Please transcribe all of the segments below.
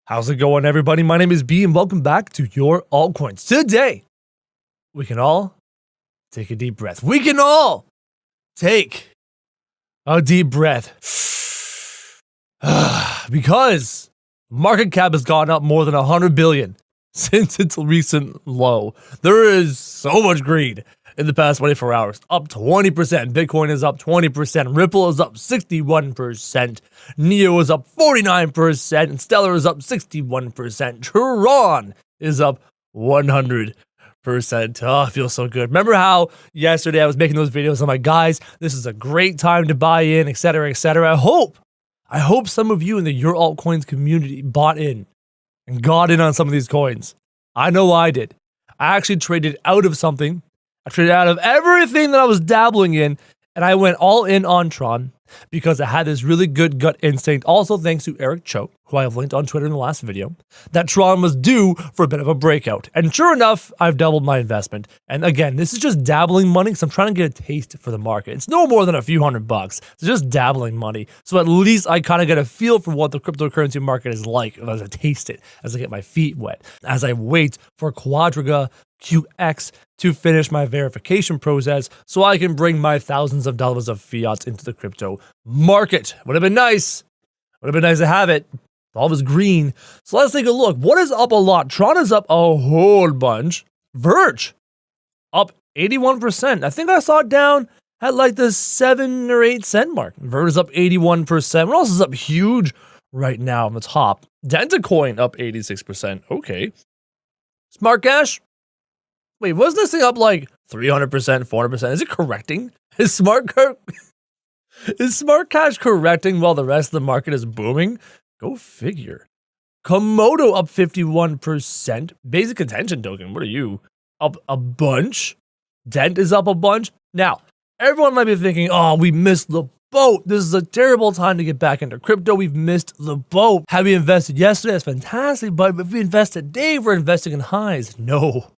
How's it going, everybody? My name is B, and welcome back to your altcoins. Today, we can all take a deep breath. We can all take a deep breath. Because market cap has gone up more than 100 billion since its recent low. There is so much greed in the past 24 hours. Up 20%. Bitcoin is up 20%. Ripple is up 61%. Neo is up 49%. And Stellar is up 61%. Tron is up 100%. Oh, it feels so good. Remember how yesterday I was making those videos? I'm like, guys, this is a great time to buy in, etc., etc. I hope some of you in the Your Altcoins community bought in and got in on some of these coins. I know I did. I actually traded out of something. I traded out of everything that I was dabbling in, and I went all in on Tron because I had this really good gut instinct. Also, thanks to Eric Cho, who I have linked on Twitter in the last video, that Tron was due for a bit of a breakout. And sure enough, I've doubled my investment. And again, this is just dabbling money because I'm trying to get a taste for the market. It's no more than a few $100. It's just dabbling money. So at least I kind of get a feel for what the cryptocurrency market is like as I taste it, as I get my feet wet, as I wait for Quadriga QX to finish my verification process so I can bring my thousands of dollars of fiat into the crypto market. Would have been nice. Would have been nice to have it. All was green. So let's take a look. What is up a lot? Tron is up a whole bunch. Verge up 81%. I think I saw it down at like the 7 or 8 cent mark. Verge is up 81%. What else is up huge right now on the top? Dentacoin up 86%. Okay. Smart Cash. Wait, wasn't this thing up like 300%, 400%? Is it correcting? Is Smart Cash correcting while the rest of the market is booming? Go figure. Komodo up 51%. Basic attention token, what are you? Up a bunch. Dent is up a bunch. Now, everyone might be thinking, oh, we missed the boat. This is a terrible time to get back into crypto. We've missed the boat. Have we invested yesterday? That's fantastic. But if we invest today, we're investing in highs. No.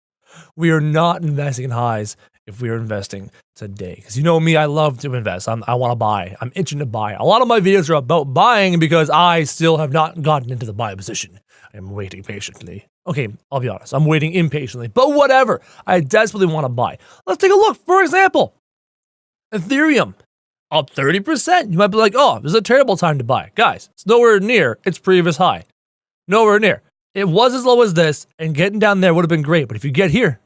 We are not investing in highs if we are investing today. Because you know me, I love to invest. I want to buy. I'm itching to buy. A lot of my videos are about buying because I still have not gotten into the buy position. I'm waiting patiently. Okay, I'll be honest. I'm waiting impatiently. But whatever. I desperately want to buy. Let's take a look. For example, Ethereum up 30%. You might be like, oh, this is a terrible time to buy. Guys, it's nowhere near its previous high. Nowhere near. It was as low as this, and getting down there would have been great. But if you get here,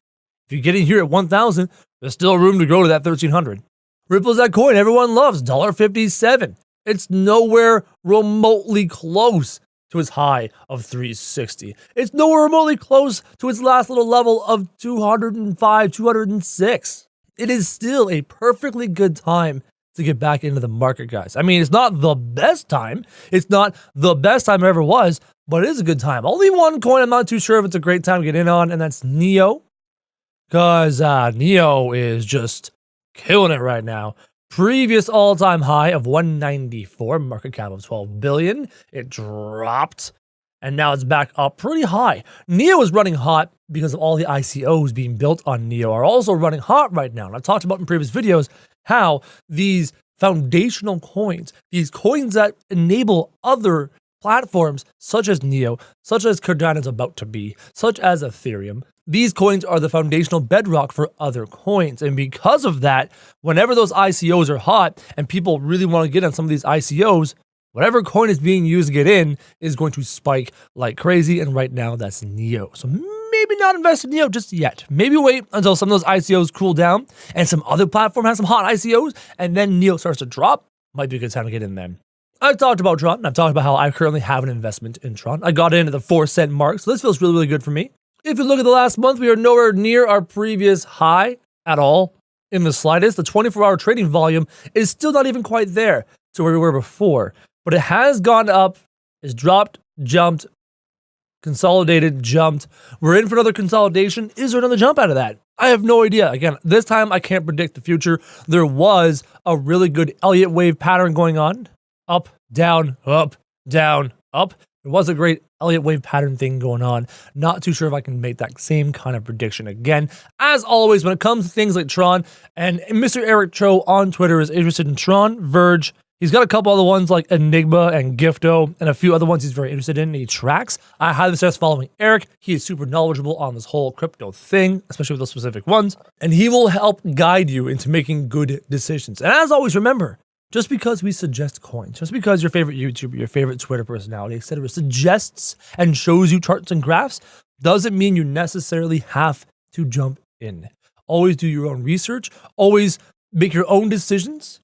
if you get in here at 1,000, there's still room to grow to that 1,300. Ripple's that coin everyone loves, $1.57. It's nowhere remotely close to its high of 360. It's nowhere remotely close to its last little level of 205, 206. It is still a perfectly good time to get back into the market, guys. I mean, it's not the best time. It's not the best time it ever was, but it is a good time. Only one coin I'm not too sure if it's a great time to get in on, and that's Neo. Because Neo is just killing it right now. Previous all-time high of 194, market cap of 12 billion. It dropped, and now it's back up pretty high. Neo is running hot because of all the ICOs being built on Neo are also running hot right now. And I've talked about in previous videos how these foundational coins, these coins that enable other platforms such as Neo, such as Cardano's about to be, such as Ethereum, these coins are the foundational bedrock for other coins. And because of that, whenever those ICOs are hot and people really want to get on some of these ICOs, whatever coin is being used to get in is going to spike like crazy. And right now, that's Neo. So maybe not invest in Neo just yet. Maybe wait until some of those ICOs cool down and some other platform has some hot ICOs, and then Neo starts to drop. Might be a good time to get in then. I've talked about Tron. I've talked about how I currently have an investment in Tron. I got in at the 4 cent mark, so this feels really, really good for me. If you look at the last month, we are nowhere near our previous high at all in the slightest. The 24-hour trading volume is still not even quite there to where we were before, but it has gone up, it's dropped, jumped, consolidated, jumped. We're in for another consolidation. Is there another jump out of that? I have no idea. Again, this time I can't predict the future. There was a really good Elliott wave pattern going on. Up, down, up, down, up. There was a great Elliott wave pattern thing going on. Not too sure if I can make that same kind of prediction again. As always, when it comes to things like Tron, and Mr. Eric Cho on Twitter is interested in Tron, Verge, He's got a couple other ones like Enigma and Gifto and a few other ones he's very interested in and he tracks. I highly suggest following Eric. He is super knowledgeable on this whole crypto thing, especially with those specific ones. And he will help guide you into making good decisions. And as always, remember, just because we suggest coins, just because your favorite YouTuber, your favorite Twitter personality, etc., suggests and shows you charts and graphs, doesn't mean you necessarily have to jump in. Always do your own research. Always make your own decisions.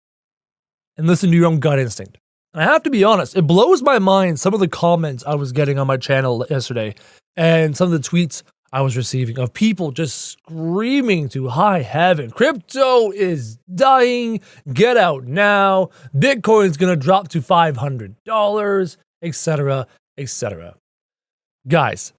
And listen to your own gut instinct. And I have to be honest, it blows my mind some of the comments I was getting on my channel yesterday and some of the tweets I was receiving of people just screaming to high heaven, crypto is dying, get out now, Bitcoin's gonna drop to $500, etc., etc. Guys,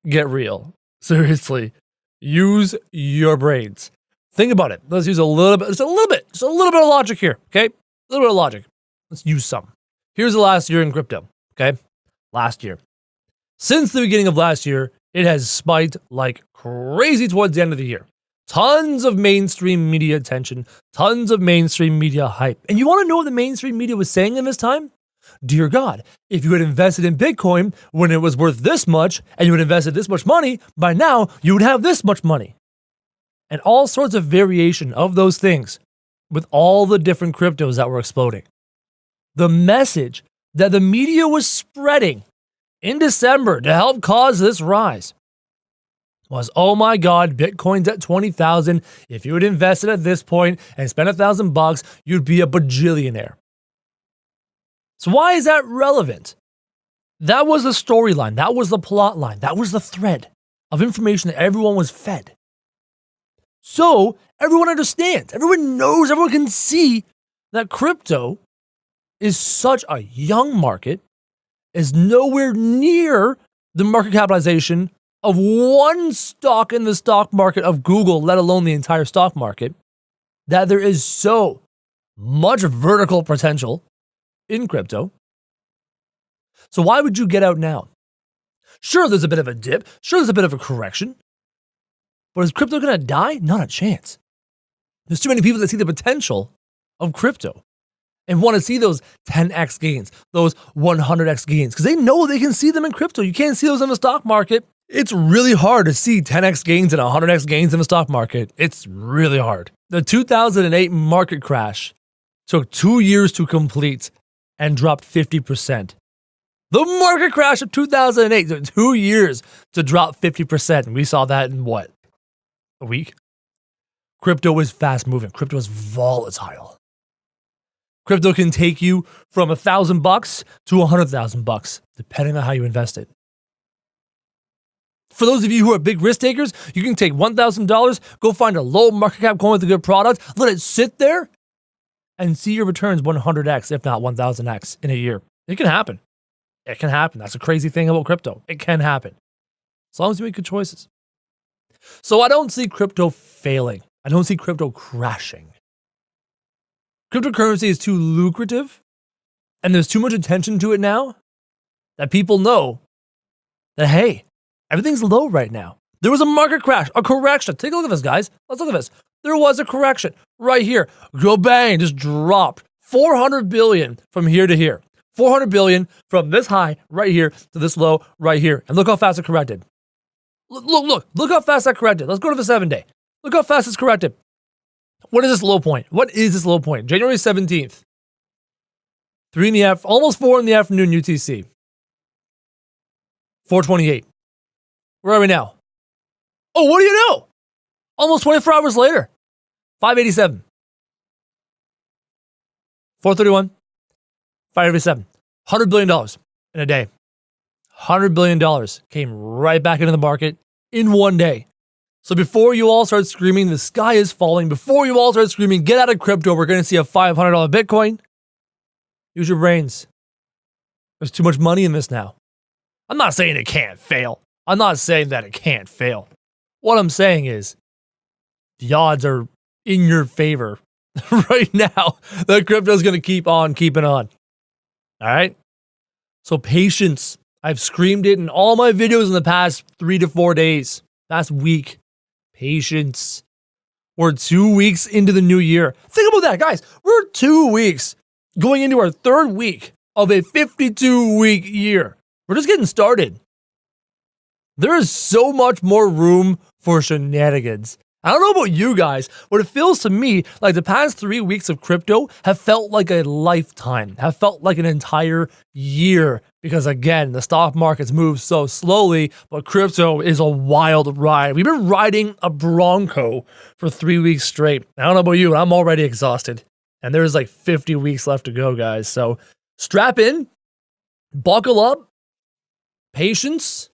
get real. Seriously, use your brains. Think about it. Let's use a little bit of logic here, okay? A little bit of logic. Let's use some. Here's the last year in crypto, okay? Last year. Since the beginning of last year, it has spiked like crazy towards the end of the year. Tons of mainstream media attention, tons of mainstream media hype. And you want to know what the mainstream media was saying in this time? Dear God, if you had invested in Bitcoin when it was worth this much, and you had invested this much money, by now you would have this much money. And all sorts of variation of those things with all the different cryptos that were exploding. The message that the media was spreading in December to help cause this rise was, oh my God, Bitcoin's at 20,000. If you had invested at this point and spent $1,000, you'd be a bajillionaire. So why is that relevant? That was the storyline. That was the plot line. That was the thread of information that everyone was fed. So everyone understands, everyone knows, everyone can see that crypto is such a young market, is nowhere near the market capitalization of one stock in the stock market of Google, let alone the entire stock market, that there is so much vertical potential in crypto. So why would you get out now? Sure, there's a bit of a dip. Sure, there's a bit of a correction. But is crypto going to die? Not a chance. There's too many people that see the potential of crypto and want to see those 10x gains, those 100x gains, because they know they can see them in crypto. You can't see those in the stock market. It's really hard to see 10x gains and 100x gains in the stock market. It's really hard. The 2008 market crash took 2 years to complete and dropped 50%. The market crash of 2008 took 2 years to drop 50%. And we saw that in what? A week? Crypto is fast moving. Crypto is volatile. Crypto can take you from $1,000 to $100,000, depending on how you invest it. For those of you who are big risk takers, you can take $1,000, go find a low market cap coin with a good product, let it sit there, and see your returns 100x, if not 1,000x in a year. It can happen. It can happen. That's a crazy thing about crypto. It can happen. As long as you make good choices. So I don't see crypto failing. I don't see crypto crashing. Cryptocurrency is too lucrative, and there's too much attention to it now that people know that, hey, everything's low right now. There was a market crash, a correction. Take a look at this, guys. Let's look at this. There was a correction right here. Go bang, just dropped 400 billion from here to here. 400 billion from this high right here to this low right here. And look how fast it corrected. Look how fast that corrected. Let's go to the 7-day. Look how fast it's corrected. What is this low point? What is this low point? January 17th. 3 in the afternoon, almost 4 in the afternoon UTC. 4:28. Where are we now? Oh, what do you know? Almost 24 hours later. 587. 431. 587. $100 billion in a day. $100 billion came right back into the market in one day. So before you all start screaming, the sky is falling, before you all start screaming, get out of crypto, we're going to see a $500 Bitcoin, use your brains. There's too much money in this now. I'm not saying it can't fail. I'm not saying that it can't fail. What I'm saying is the odds are in your favor right now that crypto is going to keep on keeping on. All right? So patience. I've screamed it in all my videos in the past 3 to 4 days, past week. Patience. We're 2 weeks into the new year. Think about that, guys. We're 2 weeks going into our third week of a 52-week year. We're just getting started. There is so much more room for shenanigans. I don't know about you guys, but it feels to me like the past 3 weeks of crypto have felt like a lifetime, have felt like an entire year. Because again, the stock markets move so slowly, but crypto is a wild ride. We've been riding a Bronco for 3 weeks straight. I don't know about you, but I'm already exhausted. And there's like 50 weeks left to go, guys. So strap in, buckle up, patience,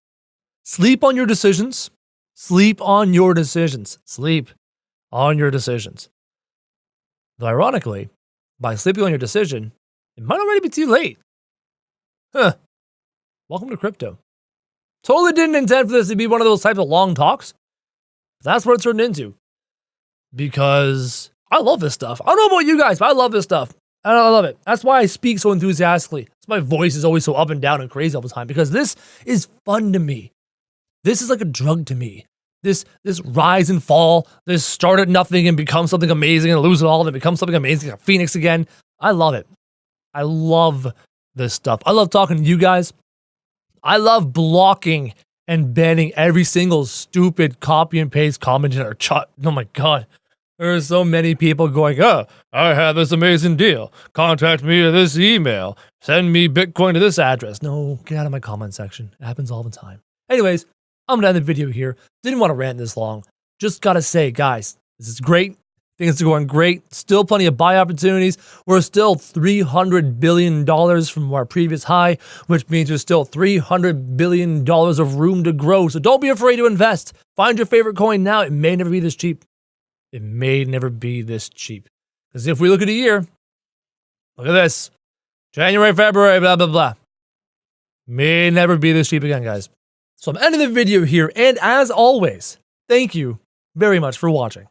sleep on your decisions. Sleep on your decisions. Sleep on your decisions. Though ironically, by sleeping on your decision, it might already be too late. Welcome to crypto. Totally didn't intend for this to be one of those types of long talks. That's what it turned into. Because I love this stuff. I don't know about you guys, but I love this stuff. I love it. That's why I speak so enthusiastically. That's why my voice is always so up and down and crazy all the time. Because this is fun to me. This is like a drug to me. This rise and fall, this start at nothing and become something amazing and lose it all and become something amazing, like Phoenix again. I love it. I love this stuff. I love talking to you guys. I love blocking and banning every single stupid copy and paste comment in our chat. Oh my God. There are so many people going, oh, I have this amazing deal. Contact me at this email. Send me Bitcoin to this address. No, get out of my comment section. It happens all the time. Anyways, I'm gonna end the video here. Didn't want to rant this long. Just gotta say, guys, this is great. Things are going great. Still plenty of buy opportunities. We're still $300 billion from our previous high, which means there's still $300 billion of room to grow. So don't be afraid to invest. Find your favorite coin now. It may never be this cheap. It may never be this cheap. Because if we look at a year, look at this. January, February, blah, blah, blah. May never be this cheap again, guys. So I'm ending the video here, and as always, thank you very much for watching.